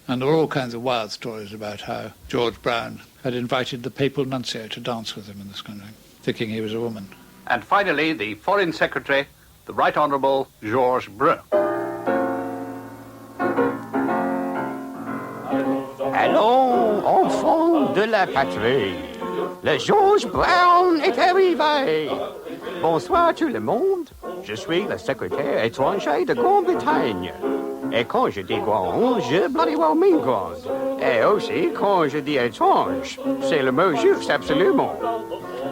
And there were all kinds of wild stories about how George Brown had invited the papal nuncio to dance with him in this country, thinking he was a woman. And finally, the Foreign Secretary, the Right Honourable Georges Brun. Allons, enfants de la patrie, le Georges Brown est arrivé. Bonsoir tout le monde, je suis le secrétaire étranger de Grande-Bretagne. Et quand je dis grand, je bloody well mean grand. Et aussi, quand je dis étrange, c'est le mot juste, absolument.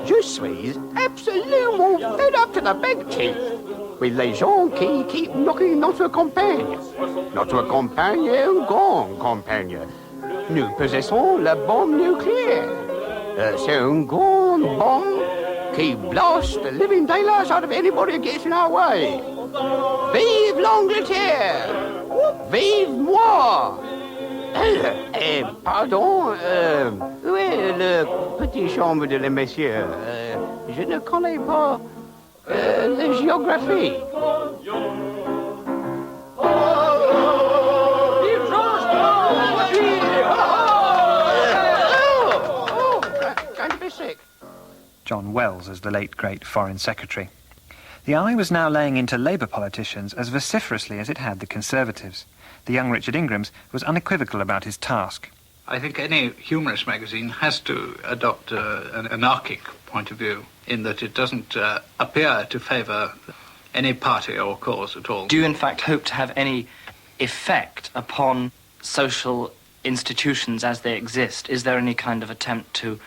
Je suis absolument fed up to the big teeth with les gens qui keep knocking notre campagne. Notre campagne est une grande campagne. Nous possessons la bombe nucléaire. C'est une grande bombe qui blast the living daylights out of anybody who gets in our way. Vive l'Angleterre! Vive moi! Pardon, où est le petit chambre de les messieurs? Je ne connais pas la géographie. Going to be sick. John Wells as the late great Foreign Secretary. The eye was now laying into Labour politicians as vociferously as it had the Conservatives. The young Richard Ingrams was unequivocal about his task. I think any humorous magazine has to adopt an anarchic point of view in that it doesn't appear to favour any party or cause at all. Do you in fact hope to have any effect upon social institutions as they exist? Is there any kind of attempt to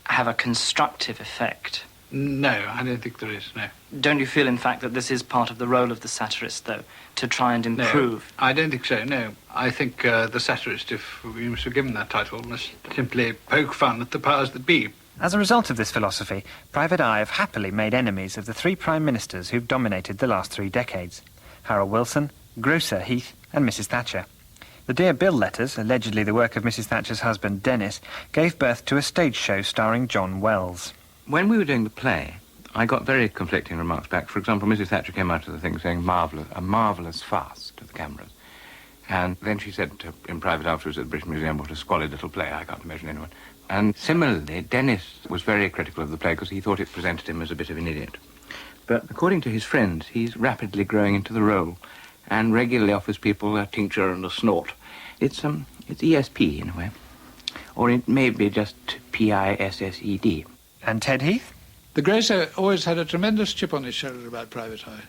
have a constructive effect? No, I don't think there is, no. Don't you feel, in fact, that this is part of the role of the satirist, though, to try and improve? No, I don't think so, no. I think the satirist, if we must have given that title, must simply poke fun at the powers that be. As a result of this philosophy, Private Eye have happily made enemies of the three Prime Ministers who've dominated the last 3 decades: Harold Wilson, Grocer Heath and Mrs Thatcher. The Dear Bill letters, allegedly the work of Mrs Thatcher's husband Dennis, gave birth to a stage show starring John Wells. When we were doing the play, I got very conflicting remarks back. For example, Mrs Thatcher came out of the thing saying a marvellous farce to the cameras. And then she said in private afterwards at the British Museum, what a squalid little play, I can't imagine anyone. And similarly, Dennis was very critical of the play because he thought it presented him as a bit of an idiot. But according to his friends, he's rapidly growing into the role and regularly offers people a tincture and a snort. It's ESP in a way. Or it may be just PISSED. And Ted Heath? The Grocer always had a tremendous chip on his shoulder about Private Eye.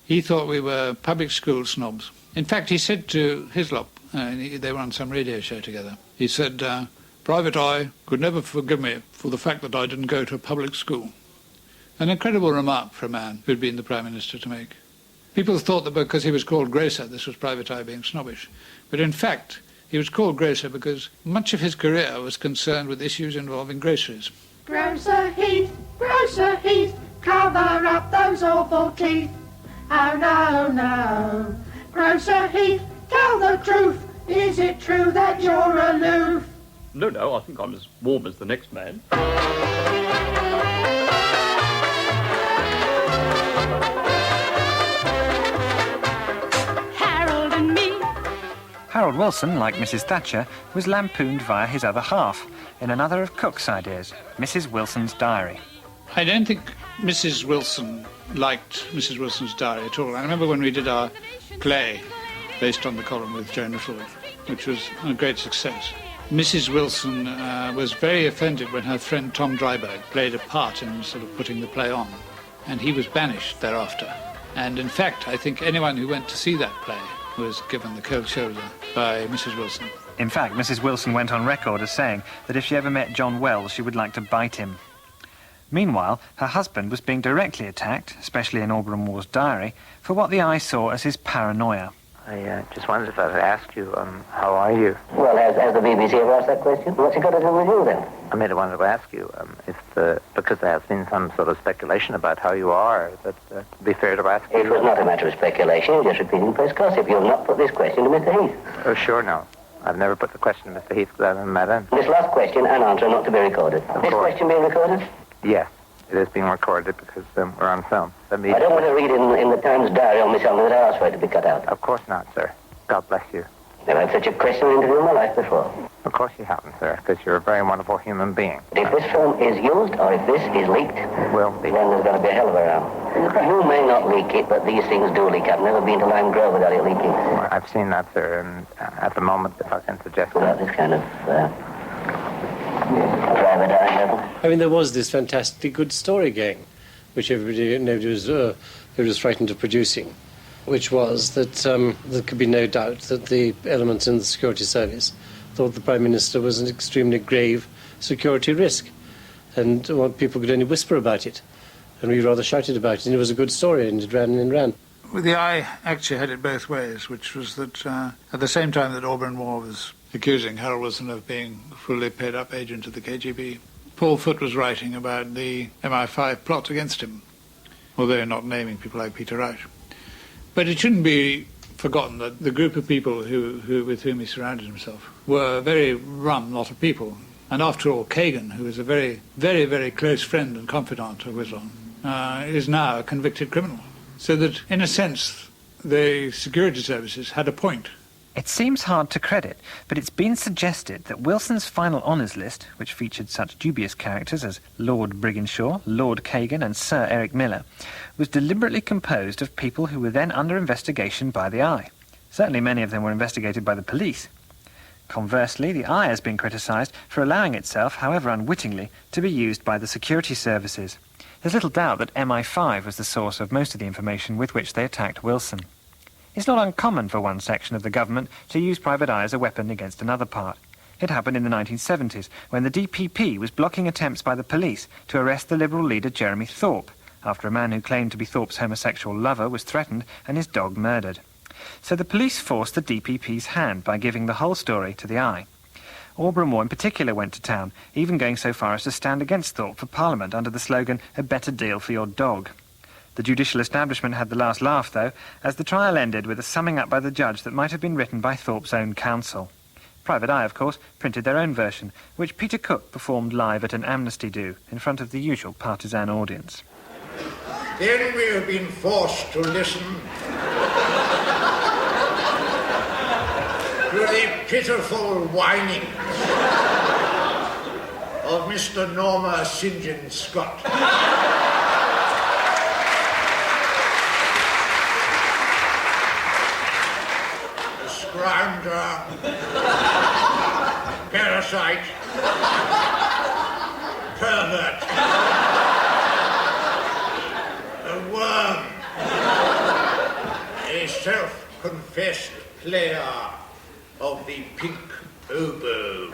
He thought we were public school snobs. In fact, he said to Hislop, they were on some radio show together, he said, Private Eye could never forgive me for the fact that I didn't go to a public school. An incredible remark for a man who'd been the Prime Minister to make. People thought that because he was called Grocer, this was Private Eye being snobbish. But in fact, he was called Grocer because much of his career was concerned with issues involving groceries. Grocer Heath, cover up those awful teeth. Oh no, no. Grocer Heath, tell the truth. Is it true that you're aloof? No, I think I'm as warm as the next man. Harold and me. Harold Wilson, like Mrs Thatcher, was lampooned via his other half, in another of Cook's ideas, Mrs Wilson's Diary. I don't think Mrs Wilson liked Mrs Wilson's Diary at all. I remember when we did our play based on the column with Joan Littlewood, which was a great success. Mrs Wilson was very offended when her friend Tom Dryburgh played a part in sort of putting the play on, and he was banished thereafter. And in fact, I think anyone who went to see that play was given the cold shoulder by Mrs Wilson. In fact, Mrs Wilson went on record as saying that if she ever met John Wells, she would like to bite him. Meanwhile, her husband was being directly attacked, especially in Auberon Moore's diary, for what the Eye saw as his paranoia. I just wondered if I could ask you, how are you? Well, has the BBC ever asked that question? What's it got to do with you, then? I wanted to ask you, because there has been some sort of speculation about how you are, that it'd be fair to ask you. It was not a matter of speculation, you're just repeating press gossip. You'll not put this question to Mr. Heath. Oh, sure, no. I've never put the question to Mr. Heath because I haven't met him. This last question and answer are not to be recorded. This question being recorded? Yes, it is being recorded because we're on film. I don't want to read in the Times diary on Miss Elmer that I asked for it to be cut out. Of course not, sir. God bless you. Never had such a questioning interview in my life before. Of course you haven't, sir, because you're a very wonderful human being. If this film is used, or if this is leaked, Will then there's going to be a hell of a row. You may not leak it, but these things do leak. I've never been to Lime Grove without it leaking. Well, I've seen that, sir, and at the moment, if I can suggest Without this kind of private eye level. I mean, there was this fantastically good story going, which nobody was frightened of producing, which was that there could be no doubt that the elements in the security service thought the Prime Minister was an extremely grave security risk, and people could only whisper about it, and we rather shouted about it, and it was a good story, and it ran and ran. Well, the Eye actually had it both ways, which was that at the same time that Auburn Moore was accusing Harold Wilson of being a fully paid-up agent of the KGB, Paul Foote was writing about the MI5 plot against him, although not naming people like Peter Wright. But it shouldn't be forgotten that the group of people with whom he surrounded himself were a very rum lot of people. And after all, Kagan, who was a very, very, very close friend and confidant of Whitlam, is now a convicted criminal. So that, in a sense, the security services had a point. It seems hard to credit, but it's been suggested that Wilson's final honours list, which featured such dubious characters as Lord Brigginshaw, Lord Kagan and Sir Eric Miller, was deliberately composed of people who were then under investigation by the Eye. Certainly many of them were investigated by the police. Conversely, the Eye has been criticised for allowing itself, however unwittingly, to be used by the security services. There's little doubt that MI5 was the source of most of the information with which they attacked Wilson. It's not uncommon for one section of the government to use private eye as a weapon against another part. It happened in the 1970s, when the DPP was blocking attempts by the police to arrest the Liberal leader Jeremy Thorpe, after a man who claimed to be Thorpe's homosexual lover was threatened and his dog murdered. So the police forced the DPP's hand by giving the whole story to the Eye. Auburn Moore in particular went to town, even going so far as to stand against Thorpe for Parliament under the slogan, "A better deal for your dog." The judicial establishment had the last laugh, though, as the trial ended with a summing up by the judge that might have been written by Thorpe's own counsel. Private Eye, of course, printed their own version, which Peter Cook performed live at an amnesty do in front of the usual partisan audience. Then we have been forced to listen to the pitiful whining of Mr. Norma St. John Scott. A scrounger, parasite, pervert, a worm, a self-confessed player of the pink oboe.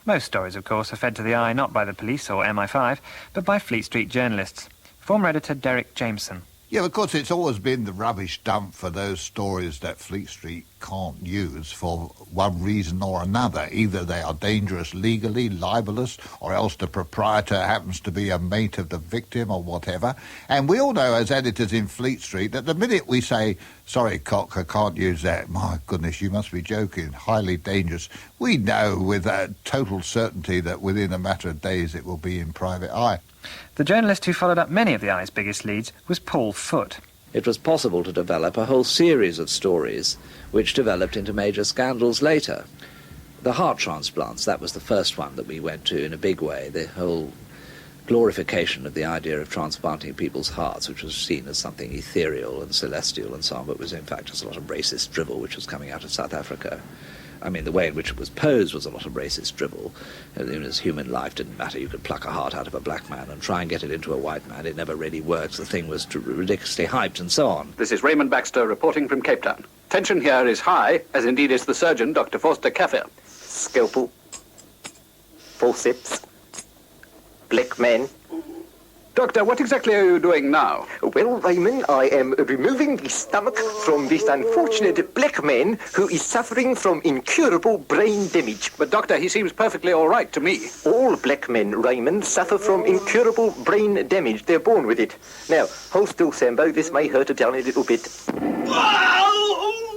Most stories, of course, are fed to the Eye not by the police or MI5, but by Fleet Street journalists. Former editor Derek Jamieson. Yeah, of course, it's always been the rubbish dump for those stories that Fleet Street can't use for one reason or another. Either they are dangerous legally, libelous, or else the proprietor happens to be a mate of the victim or whatever. And we all know, as editors in Fleet Street, that the minute we say, "Sorry, Cock, I can't use that," "My goodness, you must be joking, highly dangerous," we know with total certainty that within a matter of days it will be in Private Eye. The journalist who followed up many of the Eye's biggest leads was Paul Foote. It was possible to develop a whole series of stories which developed into major scandals later. The heart transplants, that was the first one that we went to in a big way. The whole glorification of the idea of transplanting people's hearts, which was seen as something ethereal and celestial and so on, but was in fact just a lot of racist drivel which was coming out of South Africa. I mean, the way in which it was posed was a lot of racist drivel. As human life didn't matter. You could pluck a heart out of a black man and try and get it into a white man. It never really works. The thing was ridiculously hyped and so on. This is Raymond Baxter reporting from Cape Town. Tension here is high, as indeed is the surgeon, Dr. Forster Kaffir. Scalpel. Forceps. Black man. Doctor, what exactly are you doing now? Well, Raymond, I am removing the stomach from this unfortunate black man who is suffering from incurable brain damage. But, Doctor, he seems perfectly all right to me. All black men, Raymond, suffer from incurable brain damage. They're born with it. Now, hold still, Sambo. This may hurt a tiny little bit. Wow!